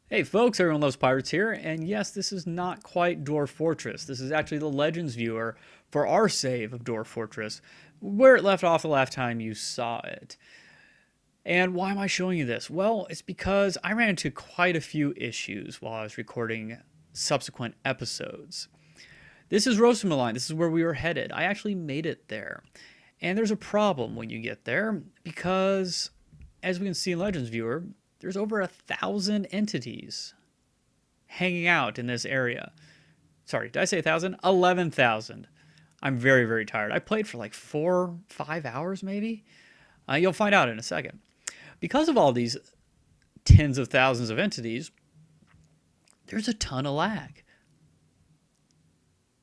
Hey folks, Everyone Loves Pirates here, and yes, this is not quite Dwarf Fortress. This is actually the Legends viewer for our save of Dwarf Fortress, where it left off the last time you saw it. And why am I showing you this? Well, it's because I ran into quite a few issues while I was recording subsequent episodes. This is Rosameline. This is where we were headed. I actually made it there. And there's a problem when you get there, because as we can see in Legends viewer, there's over 1,000 entities hanging out in this area. Sorry, did I say 1,000? 11,000. I'm very, very tired. I played for like 4-5 hours maybe. You'll find out in a second. Because of all these tens of thousands of entities, there's a ton of lag.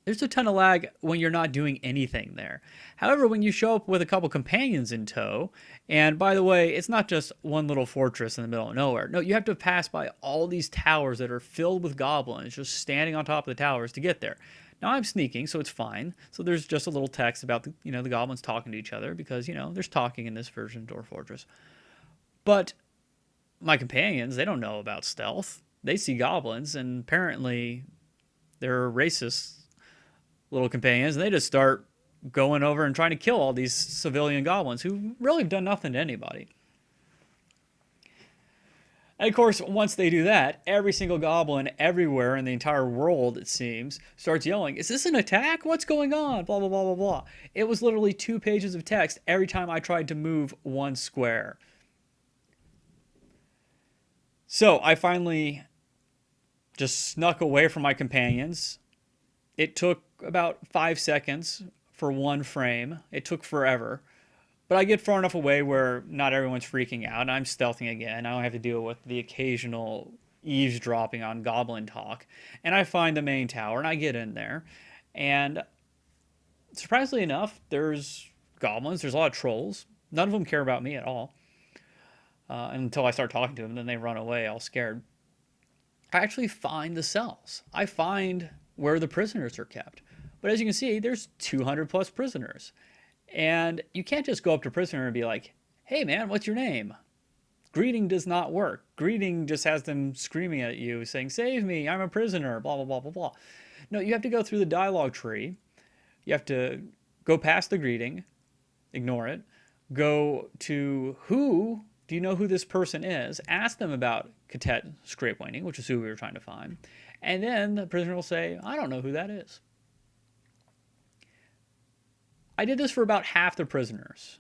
There's a ton of lag when you're not doing anything there. However, when you show up with a couple companions in tow, and by the way, it's not just one little fortress in the middle of nowhere. No, you have to pass by all these towers that are filled with goblins just standing on top of the towers to get there. Now I'm sneaking, so it's fine. So there's just a little text about the goblins talking to each other because, there's talking in this version of Dwarf Fortress. But my companions, they don't know about stealth. They see goblins, and apparently they're racist little companions, and they just start going over and trying to kill all these civilian goblins who really have done nothing to anybody. And of course, once they do that, every single goblin everywhere in the entire world, it seems, starts yelling, "Is this an attack? What's going on?" Blah, blah, blah, blah, blah. It was literally 2 pages of text every time I tried to move one square. So I finally just snuck away from my companions. It took about 5 seconds for one frame. It took forever. But I get far enough away where not everyone's freaking out. I'm stealthing again. I don't have to deal with the occasional eavesdropping on goblin talk. And I find the main tower and I get in there. And surprisingly enough, there's goblins. There's a lot of trolls. None of them care about me at all. Until I start talking to them. Then they run away all scared. I actually find the cells. I find where the prisoners are kept. But as you can see, there's 200 plus prisoners. And you can't just go up to a prisoner and be like, "Hey man, what's your name?" Greeting does not work. Greeting just has them screaming at you saying, "Save me, I'm a prisoner," blah, blah, blah, blah, blah. No, you have to go through the dialogue tree. You have to go past the greeting, ignore it, go to who, do you know who this person is? Ask them about Cadet Scrapewaning, which is who we were trying to find. And then the prisoner will say, "I don't know who that is." I did this for about half the prisoners.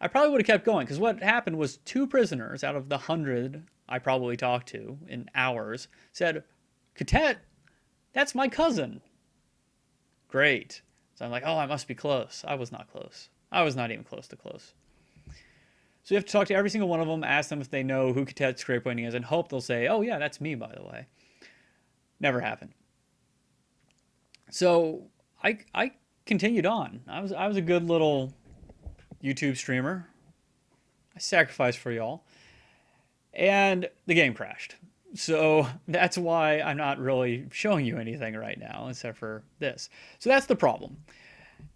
I probably would have kept going because what happened was 2 prisoners out of the 100 I probably talked to in hours said, "Cadet, that's my cousin." Great. So I'm like, oh, I must be close. I was not close. I was not even close to close. So you have to talk to every single one of them, ask them if they know who Cadet Scrapewaning is, and hope they'll say, "Oh yeah, that's me, by the way." Never happened. So I continued on. I was a good little YouTube streamer. I sacrificed for y'all. And the game crashed. So that's why I'm not really showing you anything right now, except for this. So that's the problem.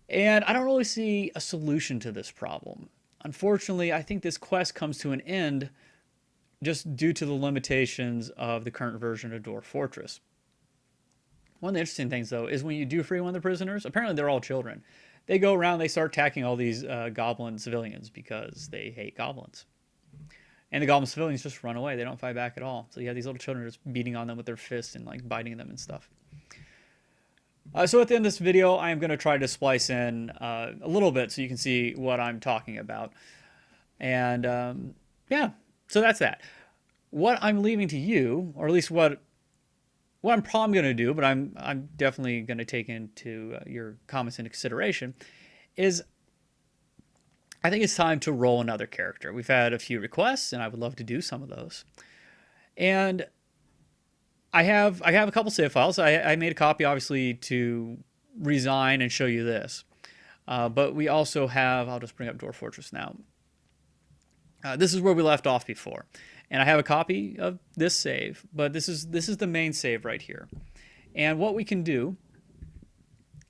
And I don't really see a solution to this problem. Unfortunately, I think this quest comes to an end just due to the limitations of the current version of Dwarf Fortress. One of the interesting things, though, is when you do free one of the prisoners, apparently they're all children. They go around, they start attacking all these goblin civilians because they hate goblins. And the goblin civilians just run away. They don't fight back at all. So you have these little children just beating on them with their fists and like biting them and stuff. So at the end of this video, I am going to try to splice in a little bit so you can see what I'm talking about. And yeah, so that's that. What I'm leaving to you, or at least what I'm probably going to do, but I'm definitely going to take into your comments into consideration, is I think it's time to roll another character. We've had a few requests, and I would love to do some of those. And I have a couple save files. I made a copy, obviously, to resign and show you this. But we also have, I'll just bring up Dwarf Fortress now. This is where we left off before. And I have a copy of this save, but this is the main save right here. And what we can do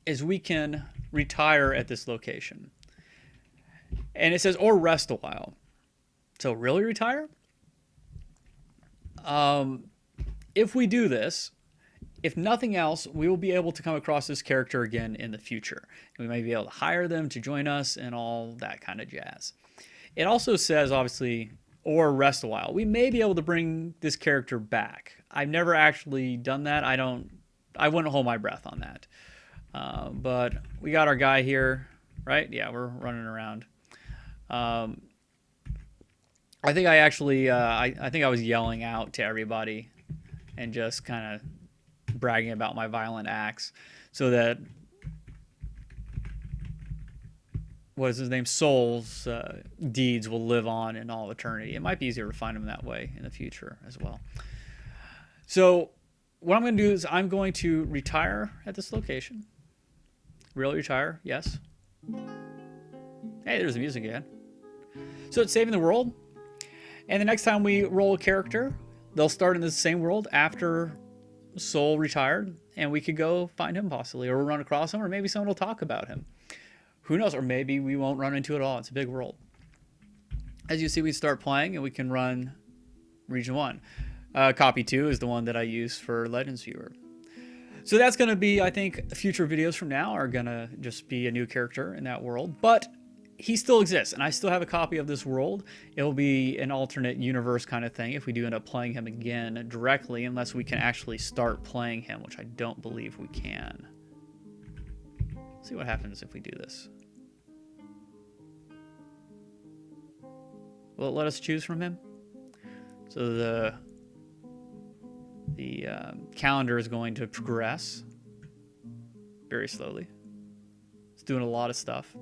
is we can retire at this location. And it says, or rest a while. So really retire? If we do this, if nothing else, we will be able to come across this character again in the future. We may be able to hire them to join us and all that kind of jazz. It also says, obviously, or rest a while. We may be able to bring this character back. I've never actually done that. I wouldn't hold my breath on that. But we got our guy here, right? Yeah, we're running around. I think I actually, I think I was yelling out to everybody and just kind of bragging about my violent acts so that, what is his name, Soul's deeds will live on in all eternity. It might be easier to find him that way in the future as well. So what I'm going to do is I'm going to retire at this location. Really retire, yes. Hey, there's the music again. So it's saving the world. And the next time we roll a character, they'll start in the same world after Soul retired, and we could go find him possibly, or we'll run across him, or maybe someone will talk about him. Who knows? Or maybe we won't run into it at all. It's a big world. As you see, we start playing, and we can run Region 1. Copy 2 is the one that I use for Legends Viewer. So that's going to be, I think, future videos from now are going to just be a new character in that world. But he still exists, and I still have a copy of this world. It'll be an alternate universe kind of thing if we do end up playing him again directly, unless we can actually start playing him, which I don't believe we can. Let's see what happens if we do this. Will it let us choose from him? So the calendar is going to progress very slowly. It's doing a lot of stuff.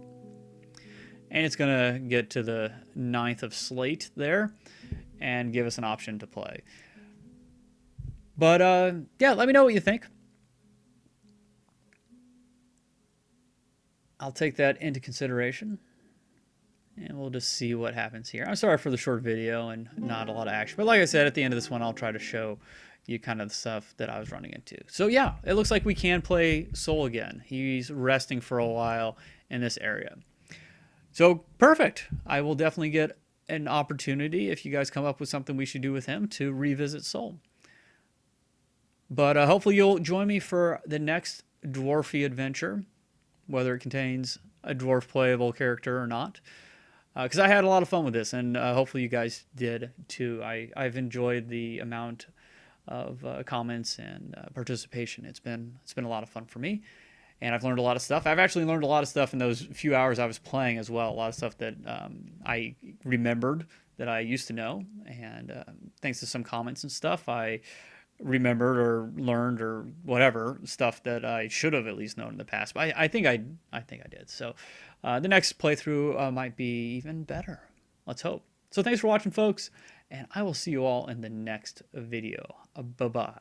And it's going to get to the 9th of slate there and give us an option to play. But, yeah, let me know what you think. I'll take that into consideration. And we'll just see what happens here. I'm sorry for the short video and not a lot of action. But like I said, at the end of this one, I'll try to show you kind of the stuff that I was running into. So, yeah, it looks like we can play Soul again. He's resting for a while in this area. So, perfect. I will definitely get an opportunity, if you guys come up with something we should do with him, to revisit Soul. But hopefully you'll join me for the next Dwarfy adventure, whether it contains a Dwarf playable character or not. Because I had a lot of fun with this, and hopefully you guys did too. I've enjoyed the amount of comments and participation. It's been a lot of fun for me. And I've learned a lot of stuff. I've actually learned a lot of stuff in those few hours I was playing as well. A lot of stuff that I remembered that I used to know. And thanks to some comments and stuff, I remembered or learned or whatever stuff that I should have at least known in the past. But I think I did. So the next playthrough might be even better. Let's hope. So thanks for watching, folks. And I will see you all in the next video. Bye-bye.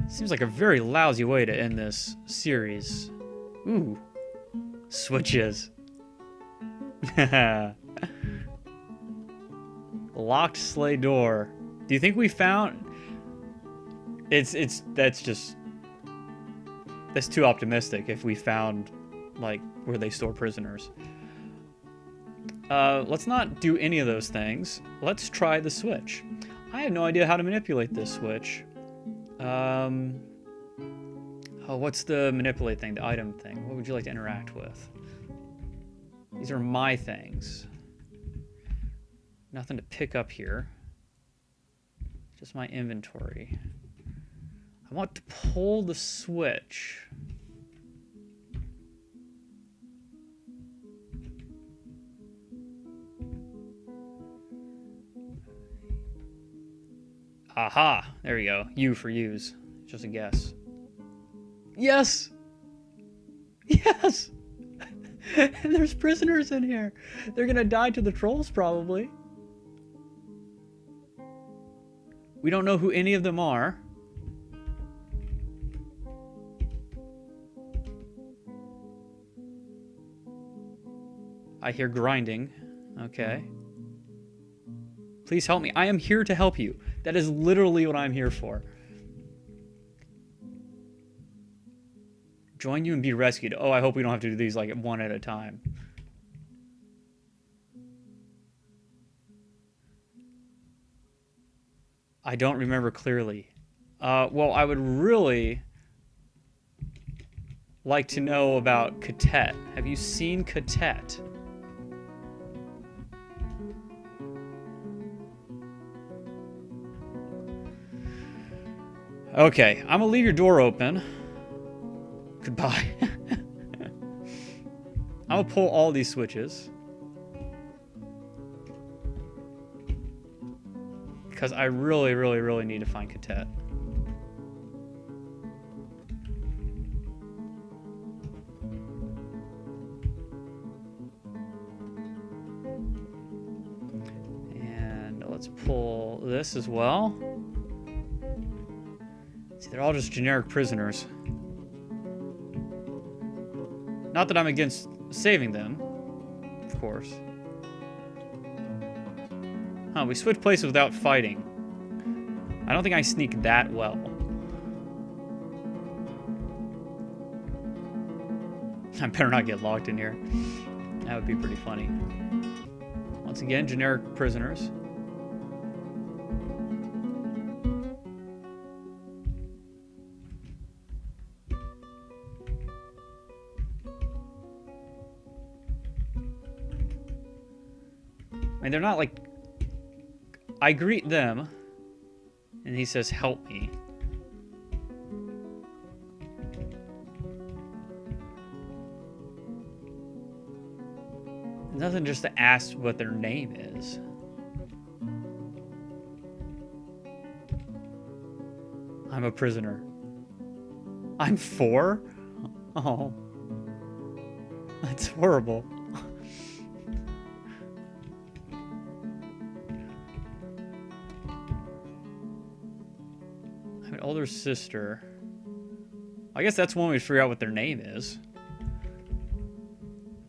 Seems like a very lousy way to end this series. Ooh. Switches. Locked sleigh door. Do you think we found... That's too optimistic if we found, like, where they store prisoners. Let's not do any of those things. Let's try the switch. I have no idea how to manipulate this switch. Oh, what's the manipulate thing, the item thing? What would you like to interact with? These are my things. Nothing to pick up here. Just my inventory. I want to pull the switch. Aha! There we go. U for use. Just a guess. Yes! Yes! And there's prisoners in here. They're gonna die to the trolls, probably. We don't know who any of them are. I hear grinding. Okay. Please help me. I am here to help you. That is literally what I'm here for. Join you and be rescued. Oh, I hope we don't have to do these like one at a time. I don't remember clearly. Well, I would really like to know about Catet. Have you seen Catet? Okay, I'm gonna leave your door open. Goodbye. I'm gonna pull all these switches. Because I really, really, really need to find Catet. And let's pull this as well. See, they're all just generic prisoners. Not that I'm against saving them, of course. Huh, we switched places without fighting. I don't think I sneak that well. I better not get locked in here. That would be pretty funny. Once again, generic prisoners. I mean, they're not like... I greet them, and he says, help me. Nothing just to ask what their name is. I'm a prisoner. I'm 4? Oh. That's horrible. Older sister. I guess that's one way to figure out what their name is.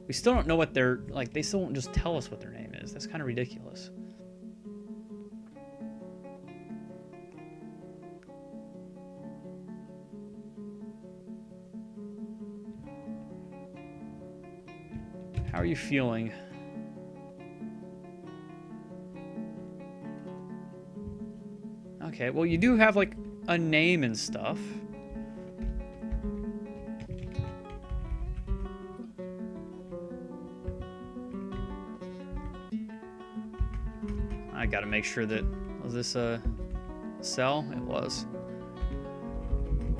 We still don't know what they're like. They still won't just tell us what their name is. That's kind of ridiculous. How are you feeling? Okay, well, you do have, like, a name and stuff. I gotta make sure that... Was this a cell? It was.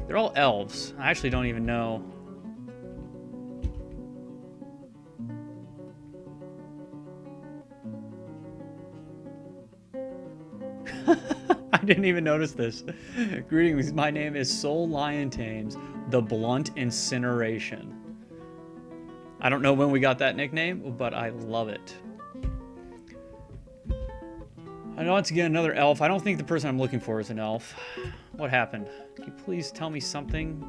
They're all elves. I actually don't even know... I didn't even notice this. Greetings, my name is Soul Lion Tames, the Blunt Incineration. I don't know when we got that nickname, but I love it. I know it's again another elf. I don't think the person I'm looking for is an elf. What happened? Can you please tell me something?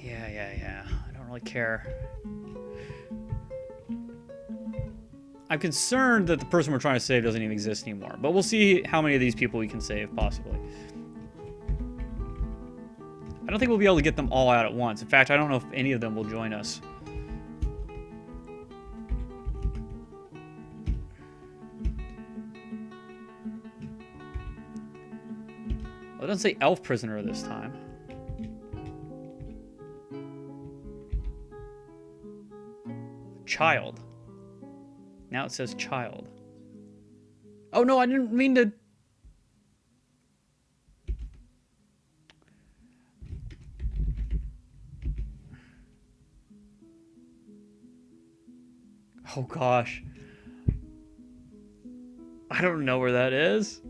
Yeah. I don't really care. I'm concerned that the person we're trying to save doesn't even exist anymore. But we'll see how many of these people we can save, possibly. I don't think we'll be able to get them all out at once. In fact, I don't know if any of them will join us. Well, it doesn't say elf prisoner this time. Child. Now it says child. Oh no, I didn't mean to... Oh gosh. I don't know where that is.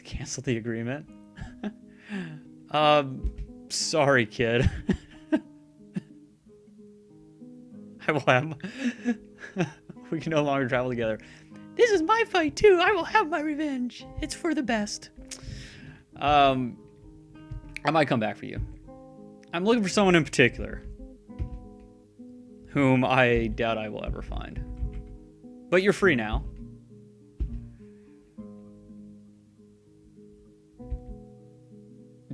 Cancel the agreement. Sorry, kid. I will have... We can no longer travel together. This is my fight too. I will have my revenge. It's for the best. I might come back for you. I'm looking for someone in particular. whom I doubt I will ever find. But you're free now.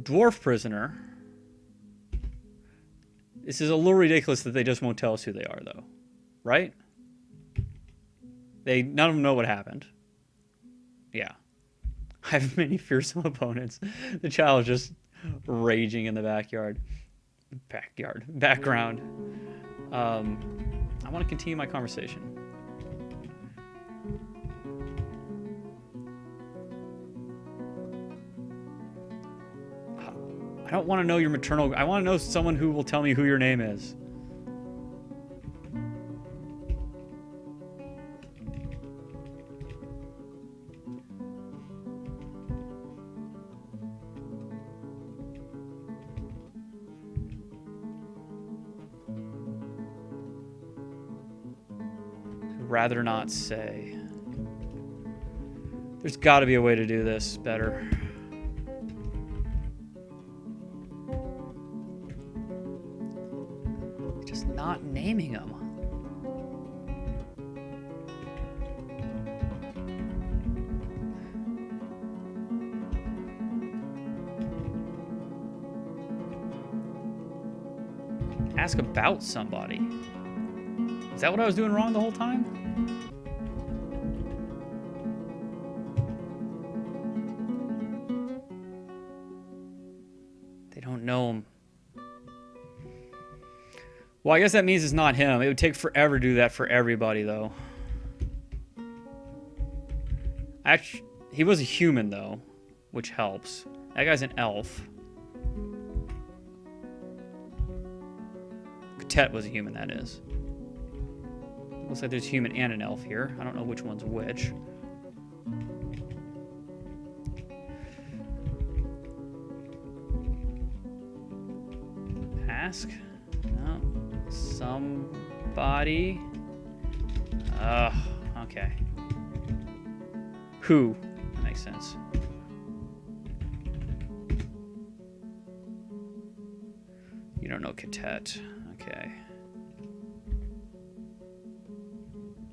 Dwarf prisoner. This is a little ridiculous that they just won't tell us who they are, though. Right? None of them know what happened. Yeah. I have many fearsome opponents. The child is just raging in the backyard. Background. I want to continue my conversation. I don't want to know your maternal... I want to know someone who will tell me who your name is. I'd rather not say. There's got to be a way to do this better. Not naming them. Ask about somebody. Is that what I was doing wrong the whole time? They don't know him. Well, I guess that means it's not him. It would take forever to do that for everybody, though. Actually, he was a human, though, which helps. That guy's an elf. Catet was a human, that is. Looks like there's a human and an elf here. I don't know which one's which. Ask? No. Somebody. Okay. Who? That makes sense. You don't know Catet. Okay.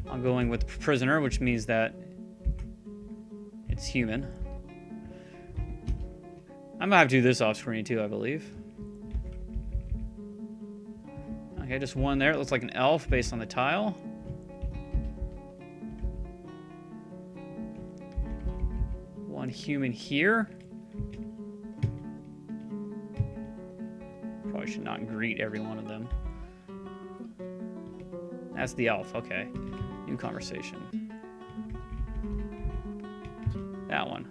I'm going with prisoner, which means that it's human. I'm gonna have to do this off screen too, I believe. Okay, just one there. It looks like an elf based on the tile. One human here. Probably should not greet every one of them. That's the elf. Okay. New conversation. That one.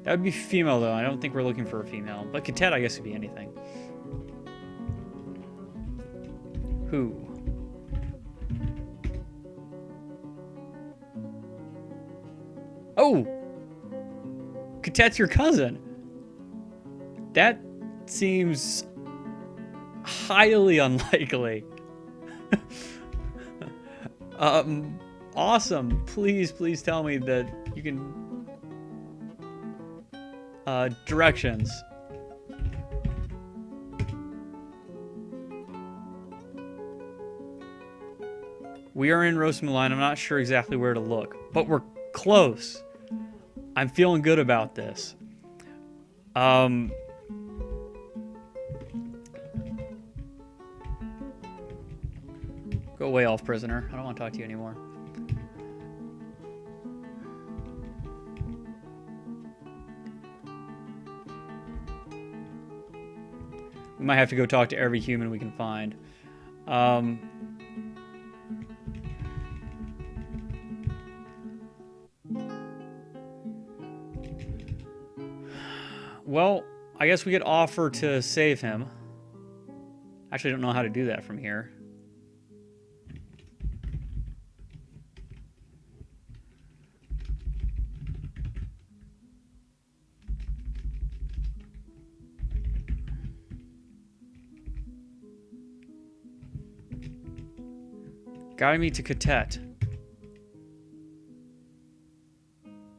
That would be female, though. I don't think we're looking for a female. But Catet, I guess, could be anything. Who? Oh! Catet's your cousin. That seems highly unlikely. Awesome. Please tell me that you can... directions. We are in Rosamund. I'm not sure exactly where to look, but we're close. I'm feeling good about this. Go away, elf prisoner. I don't want to talk to you anymore. We might have to go talk to every human we can find. Well, I guess we could offer to save him. Actually, I don't know how to do that from here. Guide me to Catet.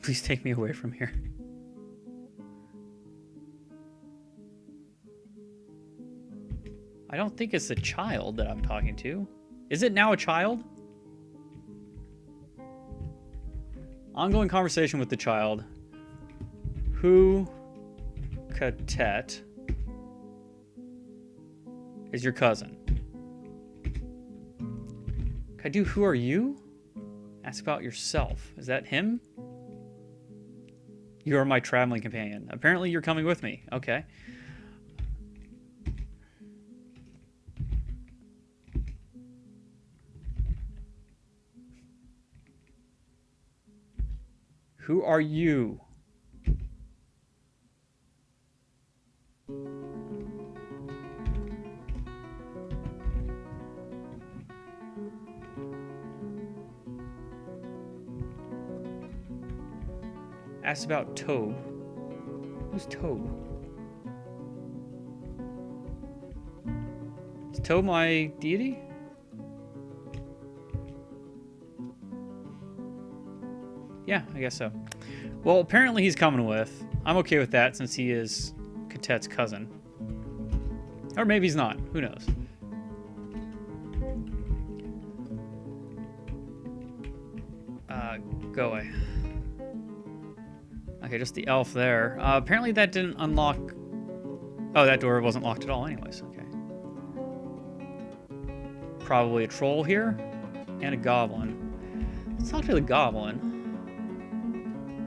Please take me away from here. I don't think it's the child that I'm talking to. Is it now a child? Ongoing conversation with the child. Who cadet is your cousin? Can I do who are you? Ask about yourself. Is that him? You are my traveling companion. Apparently you're coming with me. Okay. Who are you? Asked about Tobe. Who's Tobe? Is Tobe my deity? Yeah, I guess so. Well, apparently he's coming with. I'm okay with that since he is Catet's cousin. Or maybe he's not. Who knows? Go away. Okay, just the elf there. Apparently that didn't unlock... Oh, that door wasn't locked at all anyways. Okay. Probably a troll here. And a goblin. Let's talk to the goblin.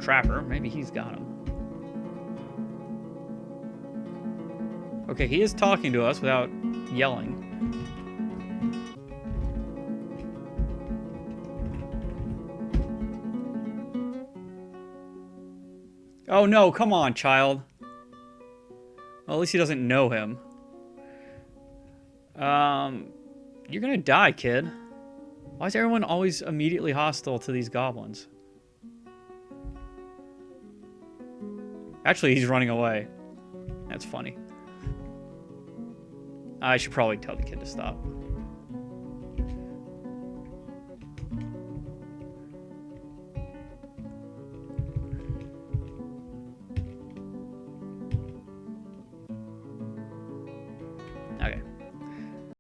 Trapper. Maybe he's got him. Okay, he is talking to us without yelling. Oh no, come on, child. Well, at least he doesn't know him. You're gonna die, kid. Why is everyone always immediately hostile to these goblins? Actually, he's running away. That's funny. I should probably tell the kid to stop.